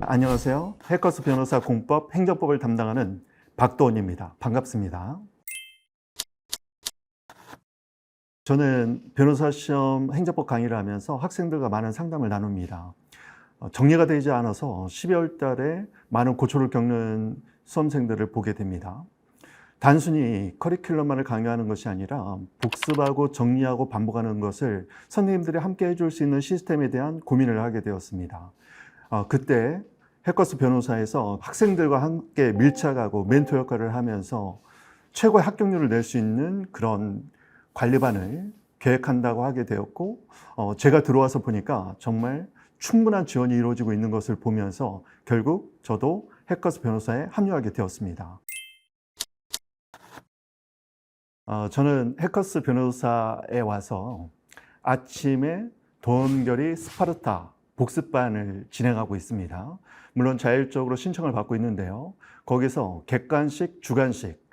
안녕하세요. 해커스 변호사 공법 행정법을 담당하는 박도원입니다. 반갑습니다. 저는 변호사 시험 행정법 강의를 하면서 학생들과 많은 상담을 나눕니다. 정리가 되지 않아서 12월 달에 많은 고초를 겪는 수험생들을 보게 됩니다. 단순히 커리큘럼만을 강요하는 것이 아니라 복습하고 정리하고 반복하는 것을 선생님들이 함께 해줄 수 있는 시스템에 대한 고민을 하게 되었습니다. 그때 해커스 변호사에서 학생들과 함께 밀착하고 멘토 역할을 하면서 최고의 합격률을 낼 수 있는 그런 관리반을 계획한다고 하게 되었고, 제가 들어와서 보니까 정말 충분한 지원이 이루어지고 있는 것을 보면서 결국 저도 해커스 변호사에 합류하게 되었습니다. 저는 해커스 변호사에 와서 아침에 도원결의 스파르타 복습반을 진행하고 있습니다. 물론 자율적으로 신청을 받고 있는데요. 거기서 객관식, 주관식,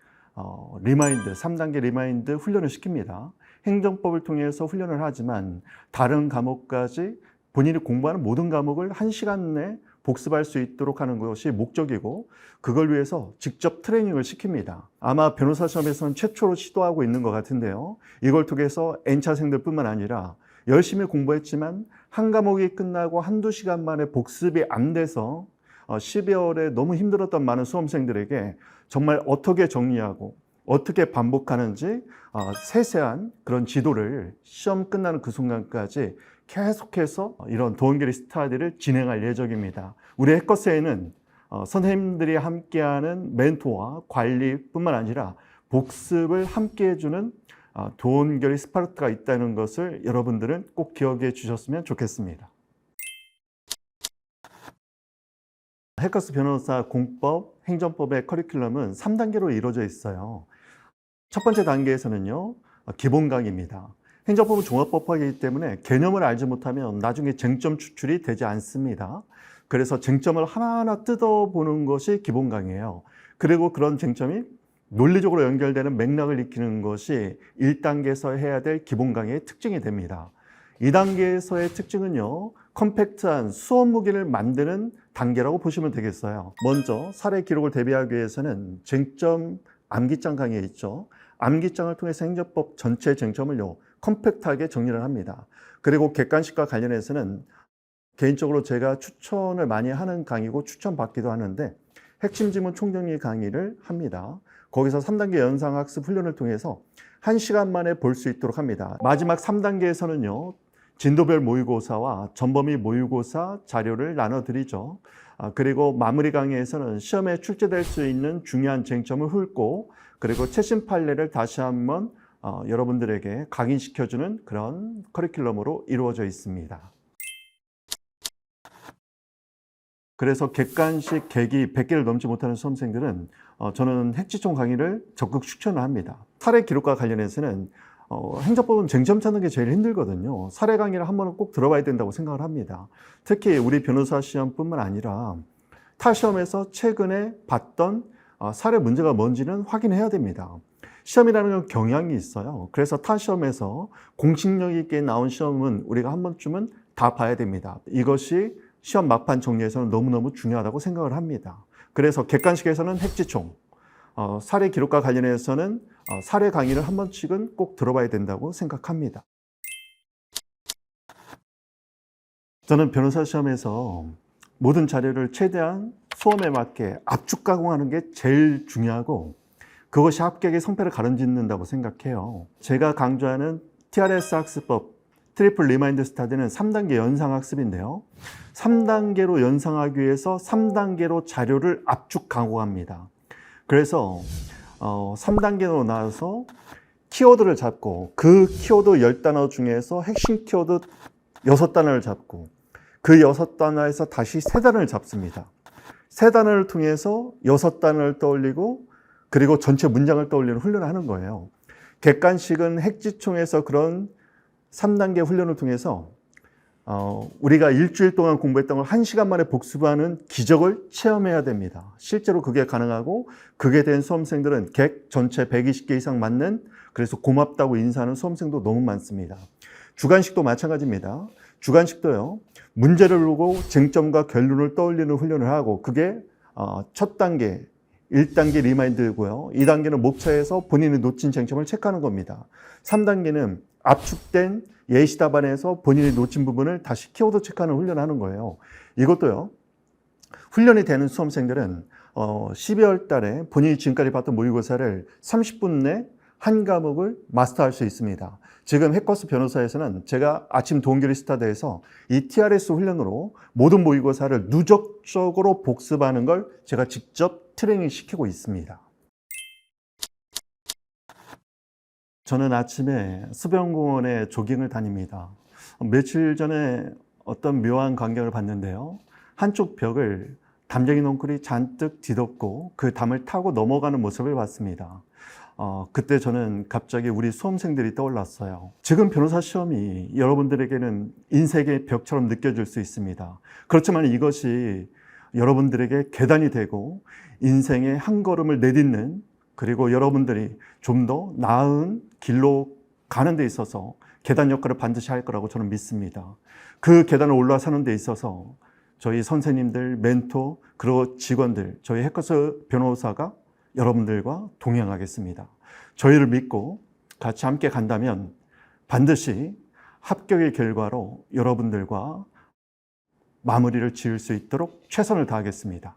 리마인드, 3단계 리마인드 훈련을 시킵니다. 행정법을 통해서 훈련을 하지만 다른 과목까지 본인이 공부하는 모든 과목을 1시간 내 복습할 수 있도록 하는 것이 목적이고, 그걸 위해서 직접 트레이닝을 시킵니다. 아마 변호사 시험에서는 최초로 시도하고 있는 것 같은데요. 이걸 통해서 N차생들뿐만 아니라 열심히 공부했지만 한 과목이 끝나고 한두 시간 만에 복습이 안 돼서 12월에 너무 힘들었던 많은 수험생들에게 정말 어떻게 정리하고 어떻게 반복하는지 세세한 그런 지도를 시험 끝나는 그 순간까지 계속해서 이런 도원결의 스터디를 진행할 예정입니다. 우리 해커스에는 선생님들이 함께하는 멘토와 관리뿐만 아니라 복습을 함께 해주는 도원결의 스파르타가 있다는 것을 여러분들은 꼭 기억해 주셨으면 좋겠습니다. 해커스 변호사 공법, 행정법의 커리큘럼은 3단계로 이루어져 있어요. 첫 번째 단계에서는요, 기본 강의입니다. 행정법은 종합법학이기 때문에 개념을 알지 못하면 나중에 쟁점 추출이 되지 않습니다. 그래서 쟁점을 하나하나 뜯어보는 것이 기본 강의예요. 그리고 그런 쟁점이 논리적으로 연결되는 맥락을 익히는 것이 1단계에서 해야 될 기본 강의의 특징이 됩니다. 2단계에서의 특징은요, 컴팩트한 수업 무기를 만드는 단계라고 보시면 되겠어요. 먼저 사례 기록을 대비하기 위해서는 쟁점 암기장 강의에 있죠. 암기장을 통해서 행정법 전체 쟁점을요, 컴팩트하게 정리를 합니다. 그리고 객관식과 관련해서는 개인적으로 제가 추천을 많이 하는 강의고 추천받기도 하는데, 핵심 지문 총정리 강의를 합니다. 거기서 3단계 연상학습 훈련을 통해서 1시간 만에 볼 수 있도록 합니다. 마지막 3단계에서는요, 진도별 모의고사와 전범위 모의고사 자료를 나눠드리죠. 그리고 마무리 강의에서는 시험에 출제될 수 있는 중요한 쟁점을 훑고, 그리고 최신 판례를 다시 한번 여러분들에게 각인시켜주는 그런 커리큘럼으로 이루어져 있습니다. 그래서 객관식 계기 100개를 넘지 못하는 수험생들은 저는 핵지총 강의를 적극 추천을 합니다. 사례 기록과 관련해서는 행정법은 쟁점 찾는 게 제일 힘들거든요. 사례 강의를 한 번은 꼭 들어봐야 된다고 생각을 합니다. 특히 우리 변호사 시험뿐만 아니라 타 시험에서 최근에 봤던 사례 문제가 뭔지는 확인해야 됩니다. 시험이라는 건 경향이 있어요. 그래서 타 시험에서 공식력 있게 나온 시험은 우리가 한 번쯤은 다 봐야 됩니다. 이것이 시험 막판 정리에서는 너무너무 중요하다고 생각을 합니다. 그래서 객관식에서는 핵지총, 사례 기록과 관련해서는 사례 강의를 한 번씩은 꼭 들어봐야 된다고 생각합니다. 저는 변호사 시험에서 모든 자료를 최대한 수험에 맞게 압축 가공하는 게 제일 중요하고, 그것이 합격의 성패를 가름짓는다고 생각해요. 제가 강조하는 TRS 학습법 트리플 리마인드 스터디는 3단계 연상학습인데요. 3단계로 연상하기 위해서 3단계로 자료를 압축 가공합니다. 그래서 3단계로 나와서 키워드를 잡고, 그 키워드 10단어 중에서 핵심 키워드 6단어를 잡고, 그 6단어에서 다시 3단어를 잡습니다. 3단어를 통해서 6단어를 떠올리고, 그리고 전체 문장을 떠올리는 훈련을 하는 거예요. 객관식은 핵지총에서 그런 3단계 훈련을 통해서 우리가 일주일 동안 공부했던 걸 1시간 만에 복습하는 기적을 체험해야 됩니다. 실제로 그게 가능하고 그게 된 수험생들은 객 전체 120개 이상 맞는, 그래서 고맙다고 인사하는 수험생도 너무 많습니다. 주관식도 마찬가지입니다. 주관식도요, 문제를 보고 쟁점과 결론을 떠올리는 훈련을 하고, 그게 첫 단계, 1단계 리마인드고요. 2단계는 목차에서 본인이 놓친 쟁점을 체크하는 겁니다. 3단계는 압축된 예시 답안에서 본인이 놓친 부분을 다시 키워드 체크하는 훈련을 하는 거예요. 이것도요, 훈련이 되는 수험생들은 12월 달에 본인이 지금까지 봤던 모의고사를 30분 내 한 과목을 마스터할 수 있습니다. 지금 해커스 변호사에서는 제가 아침 동기리 스타드에서 이 TRS 훈련으로 모든 모의고사를 누적적으로 복습하는 걸 제가 직접 트레이닝 시키고 있습니다. 저는 아침에 수변공원에 조깅을 다닙니다. 며칠 전에 어떤 묘한 광경을 봤는데요. 한쪽 벽을 담쟁이 넝쿨이 잔뜩 뒤덮고 그 담을 타고 넘어가는 모습을 봤습니다. 그때 저는 갑자기 우리 수험생들이 떠올랐어요. 지금 변호사 시험이 여러분들에게는 인생의 벽처럼 느껴질 수 있습니다. 그렇지만 이것이 여러분들에게 계단이 되고 인생의 한 걸음을 내딛는, 그리고 여러분들이 좀 더 나은 길로 가는 데 있어서 계단 역할을 반드시 할 거라고 저는 믿습니다. 그 계단을 올라서는 데 있어서 저희 선생님들, 멘토, 그리고 직원들, 저희 해커스 변호사가 여러분들과 동행하겠습니다. 저희를 믿고 같이 함께 간다면 반드시 합격의 결과로 여러분들과 마무리를 지을 수 있도록 최선을 다하겠습니다.